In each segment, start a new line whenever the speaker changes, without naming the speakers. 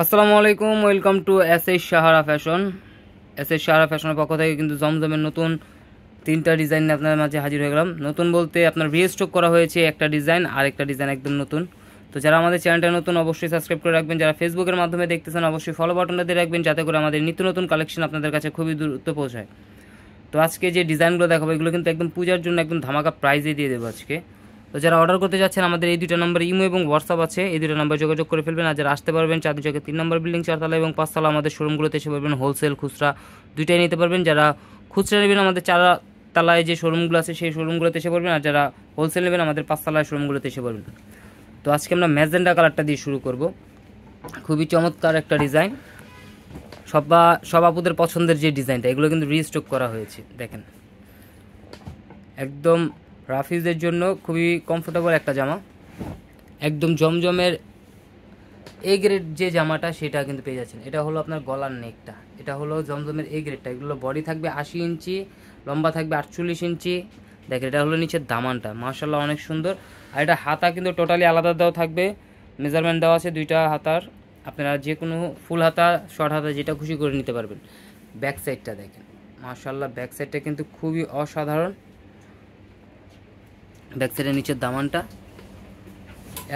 আসসালামু আলাইকুম, welcome to S Sahara fashion. Sahara ফ্যাশনের পক্ষ থেকে কিন্তু জমজমের নতুন 3টা ডিজাইন নিয়ে আপনাদের মাঝে হাজির হয়ে গেলাম। নতুন বলতে আপনার রিস্টক করা হয়েছে একটা ডিজাইন, আর একটা ডিজাইন একদম নতুন। তো যারা আমাদের চ্যানেলটা নতুন অবশ্যই সাবস্ক্রাইব করে রাখবেন, যারা ফেসবুকের মাধ্যমে দেখতেছেন অবশ্যই ফলো বাটনটা দিয়ে রাখবেন, যাতে করে আমাদের নিত্য নতুন কালেকশন আপনাদের কাছে খুবই দ্রুত পৌঁছায়। তো আজকে যে ডিজাইনগুলো দেখাবো এগুলো কিন্তু একদম পূজার জন্য একদম ধামাকা প্রাইজে দিয়ে দেবো আজকে। তো যারা অর্ডার করতে যাচ্ছেন আমাদের এই 2টা নম্বরে ইমো এবং হোয়াটসঅ্যাপ আছে, এই 2টা নম্বরে যোগাযোগ করে ফেলবেন। আর যারা আসতে পারবেন চাঁদনী চকের 3 নম্বর বিল্ডিং 4তলা এবং 5তলা আমাদের শোরুমগুলোতে এসে পারবেন। হোলসেল খুচরা দুইটাই নিতে পারবেন। যারা খুচরা নেবেন আমাদের 4তলায় যে শোরুমগুলো আছে সেই শোরুমগুলোতে এসে পড়বেন, আর যারা হোলসেল নেবেন আমাদের 5তলায় শোরুমগুলোতে এসে পড়বেন। তো আজকে আমরা ম্যাজেন্ডা কালারটা দিয়ে শুরু করব। খুবই চমৎকার একটা ডিজাইন, সব আপুদের পছন্দের যে ডিজাইনটা, এগুলো কিন্তু রিস্টক করা হয়েছে। দেখেন একদম রাফিজের জন্য খুবই কমফোর্টেবল একটা জামা, একদম জমজমের এ গ্রেড যে জামাটা সেটা কিন্তু পেয়ে যাচ্ছেন। এটা হলো আপনার গলার নেকটা, এটা হলো জমজমের এ গ্রেডটা। এগুলো বডি থাকবে 80 ইঞ্চি, লম্বা থাকবে 48 ইঞ্চি। দেখেন এটা হলো নিচের দামানটা, মাশাআল্লাহ অনেক সুন্দর। আর এটা হাতা কিন্তু টোটালি আলাদা দেওয়া থাকবে, মেজারমেন্ট দেওয়া আছে 2টা হাতার। আপনারা যে কোনো ফুল হাতা শর্ট হাতা যেটা খুশি করে নিতে পারবেন। ব্যাক সাইডটা দেখেন মাশাআল্লাহ, ব্যাক সাইডটা কিন্তু খুবই অসাধারণ। ব্যাক সাইডের নিচের দামানটা,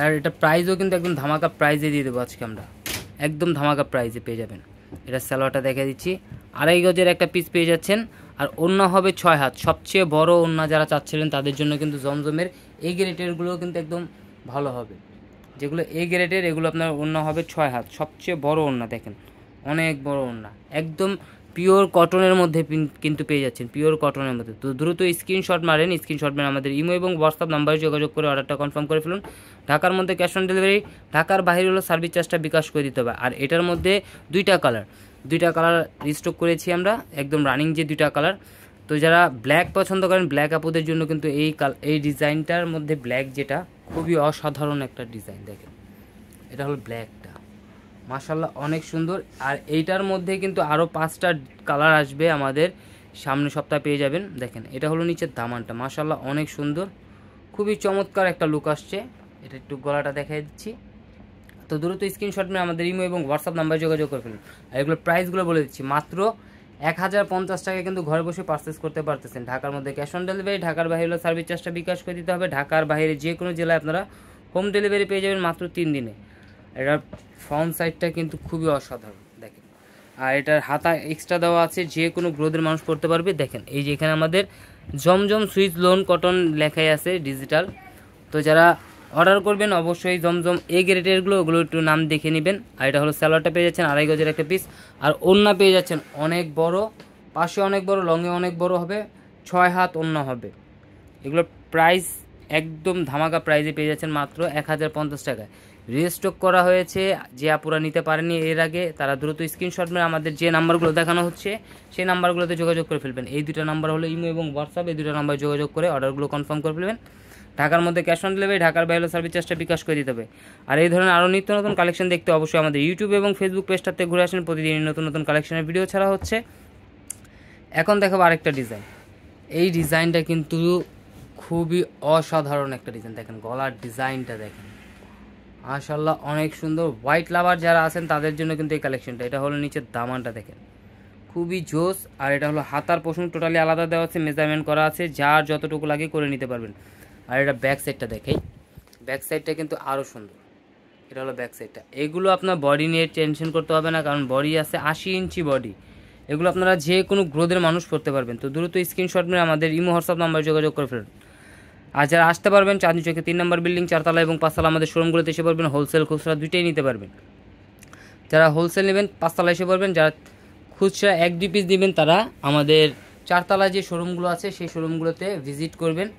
আর এটা প্রাইসও কিন্তু একদম ধামাকা প্রাইজে দিয়ে দেবো আজকে আমরা, একদম ধামাকা প্রাইজে পেয়ে যাবেন। এটা সালোয়ারটা দেখে দিচ্ছি, 2.5 গজের একটা পিস পেয়ে যাচ্ছেন। আর ওড়না হবে 6 হাত, সবচেয়ে বড় ওড়না যারা চাচ্ছিলেন তাদের জন্য কিন্তু জমজমের এই গ্রেডেরগুলোও কিন্তু একদম ভালো হবে। যেগুলো এই গ্রেডের এগুলো আপনার ওড়না হবে 6 হাত, সবচেয়ে বড় ওড়না। দেখেন অনেক বড় ওড়না, একদম পিওর কটনের মধ্যে কিন্তু পেয়ে যাচ্ছেন, পিওর কটনের মধ্যে। তো দ্রুত স্ক্রিনশট মারেন, স্ক্রিনশট মেরে আমাদের ইমো এবং হোয়াটসঅ্যাপ নাম্বারে যোগাযোগ করে অর্ডারটা কনফার্ম করে ফেলুন। ঢাকার মধ্যে ক্যাশ অন ডেলিভারি, ঢাকার বাইরে হলো সার্ভিস চার্জটা বিকাশ করে দিতে হবে। আর এটার মধ্যে 2টা কালার রিস্টক করেছি আমরা, একদম রানিং যে 2টা কালার। তো যারা ব্ল্যাক পছন্দ করেন, ব্ল্যাক আপুদের জন্য কিন্তু এই ডিজাইনটার মধ্যে ব্ল্যাক যেটা খুবই অসাধারণ একটা ডিজাইন। দেখেন এটা হলো ব্ল্যাকটা, মাশাআল্লাহ অনেক সুন্দর। আর এইটার মধ্যে কিন্তু আরও 5টা কালার আসবে আমাদের সামনের সপ্তাহে পেয়ে যাবেন। দেখেন এটা হলো নিচের দামানটা, মাশাআল্লাহ অনেক সুন্দর, খুবই চমৎকার একটা লুক আসছে। এটা একটু গলাটা দেখাই দিচ্ছি। তো দ্রুত স্ক্রিনশট নিয়ে আমাদের ইমো এবং হোয়াটসঅ্যাপ নাম্বারে যোগাযোগ করে ফেলুন। আর এগুলোর প্রাইসগুলো বলে দিচ্ছি, মাত্র 1050 টাকায় কিন্তু ঘরে বসে পারচেস করতে পারতেছেন। ঢাকার মধ্যে ক্যাশ অন ডেলিভারি, ঢাকার বাইরে হলো সার্ভিস চার্জটা বিকাশ করে দিতে হবে। ঢাকার বাইরে যে কোনো জেলায় আপনারা হোম ডেলিভারি পেয়ে যাবেন মাত্র 3 দিনে। এটার ফ্রন্ট সাইডটা কিন্তু খুবই অসাধারণ দেখেন। আর এটার হাতা এক্সট্রা দেওয়া আছে, যে কোনো গ্রোদের মানুষ পড়তে পারবে। দেখেন এই যে এখানে আমাদের জমজম সুইচ লোন কটন লেখাই আছে ডিজিটাল। তো যারা অর্ডার করবেন অবশ্যই জমজম এই গ্রেডেরগুলো ওগুলো একটু নাম দেখে নেবেন। আর এটা হলো স্যালোয়ারটা পেয়ে যাচ্ছেন 2.5 গজের একটা পিস। আর ওড়না পেয়ে যাচ্ছেন অনেক বড়, পাশে অনেক বড়, লংয়ে অনেক বড় হবে, 6 হাত ওড়না হবে। এগুলোর প্রাইস একদম ধামাকা প্রাইজে পেয়ে যাচ্ছেন মাত্র 1050 টাকায়। রিস্টক করা হয়েছে, যে আপুরা নিতে পারেনি এর আগে তারা দ্রুত স্ক্রিনশট মেরে আমাদের যে নাম্বারগুলো দেখানো হচ্ছে সেই নাম্বারগুলোতে যোগাযোগ করে ফেলবেন। এই 2টা নাম্বার হলো ইমো এবং হোয়াটসঅ্যাপ, এই 2টা নাম্বারে যোগাযোগ করে অর্ডারগুলো কনফার্ম করে ফেলবেন। ঢাকার মধ্যে ক্যাশ অন ডেলিভারি, ঢাকার বাইরে সার্ভিস চার্জটা বিকাশ করে দিতে হবে। আর এই ধরনের আরও নিত্য নতুন কালেকশন দেখতে অবশ্যই আমাদের ইউটিউব এবং ফেসবুক পেজটাতে ঘুরে আসেন, প্রতিদিন নতুন নতুন কালেকশনের ভিডিও ছাড়া হচ্ছে। এখন দেখাবো আরেকটা ডিজাইন। এই ডিজাইনটা কিন্তু খুবই অসাধারণ একটা ডিজাইন। দেখেন গলার ডিজাইনটা দেখেন, মাশাআল্লাহ অনেক সুন্দর। হোয়াইট লাভার যারা আছেন তাদের জন্য কিন্তু এই কালেকশনটা। এটা হলো নিচের দামানটা দেখেন খুবই জোস। আর এটা হলো হাতার পোষণ টোটালি আলাদা দেওয়া আছে, মেজারমেন্ট করা আছে, যার যতটুকু লাগে করে নিতে পারবেন। আর এটা ব্যাক সাইডটা দেখাই, ব্যাক সাইডটা কিন্তু আরও সুন্দর। এটা হলো ব্যাক সাইডটা। এগুলো আপনার বডি নিয়ে টেনশন করতে হবে না, কারণ বডি আছে 80 ইঞ্চি বডি। এগুলো আপনারা যে কোনো গ্রোদের মানুষ পড়তে পারবেন। তো দ্রুত স্ক্রিনশট নিয়ে আমাদের ইমো হোয়াটসঅ্যাপ নাম্বারে যোগাযোগ করে ফেলুন। আর যারা আসতে পারবেন চাঁদনী চকে 3 নম্বর বিল্ডিং 4তলা এবং 5তলা আমাদের শোরুমগুলোতে এসে পারবেন। হোলসেল খুচরা দুইটাই নিতে পারবেন। যারা হোলসেল নেবেন 5তলা এসে পারবেন, যারা খুচরা 1-2 পিস নেবেন তারা আমাদের 4তলায় যে শোরুমগুলো আছে সেই শোরুমগুলোতে ভিজিট করবেন।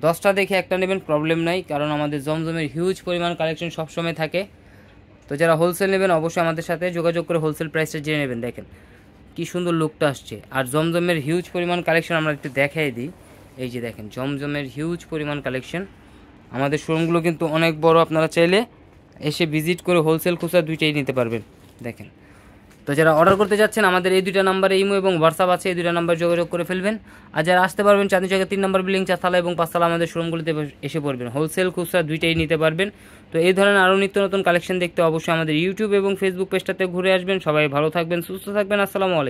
10টা দেখে একটা নেবেন, প্রবলেম নাই, কারণ আমাদের জমজমের হিউজ পরিমাণ কালেকশন সবসময় থাকে। তো যারা হোলসেল নেবেন অবশ্যই আমাদের সাথে যোগাযোগ করে হোলসেল প্রাইসটা জেনে নেবেন। দেখেন কি সুন্দর লুকটা আসছে। আর জমজমের হিউজ পরিমাণ কালেকশন আমরা একটু দেখাই দিই। এই যে দেখেন জমজমের হিউজ পরিমাণ কালেকশন। আমাদের শোরুমগুলো কিন্তু অনেক বড়, আপনারা চাইলে এসে ভিজিট করে হোলসেল খুচরা দুইটাই নিতে পারবেন। দেখেন তো তো যারা অর্ডার করতে যাচ্ছেন আমাদের এই দুইটা নাম্বারে ইমো এবং হোয়াটসঅ্যাপ আছে, এই দুইটা নাম্বার যোগাযোগ করে ফেলবেন। আর যারা আসতে পারবেন চাঁদনী চকের 3 নম্বর বিল্ডিং 4 তলা এবং 5 তলা আমাদের শোরুমগুলিতে এসে পড়বেন, হোলসেল খুচরা দুইটাই নিতে পারবেন। তো এই ধরনের আরও নিত্য নতুন কালেকশন দেখতে অবশ্যই আমাদের ইউটিউব এবং ফেসবুক পেজটাতে ঘুরে আসবেন। সবাই ভালো থাকবেন, সুস্থ থাকবেন, আসসালামু আলাইকুম।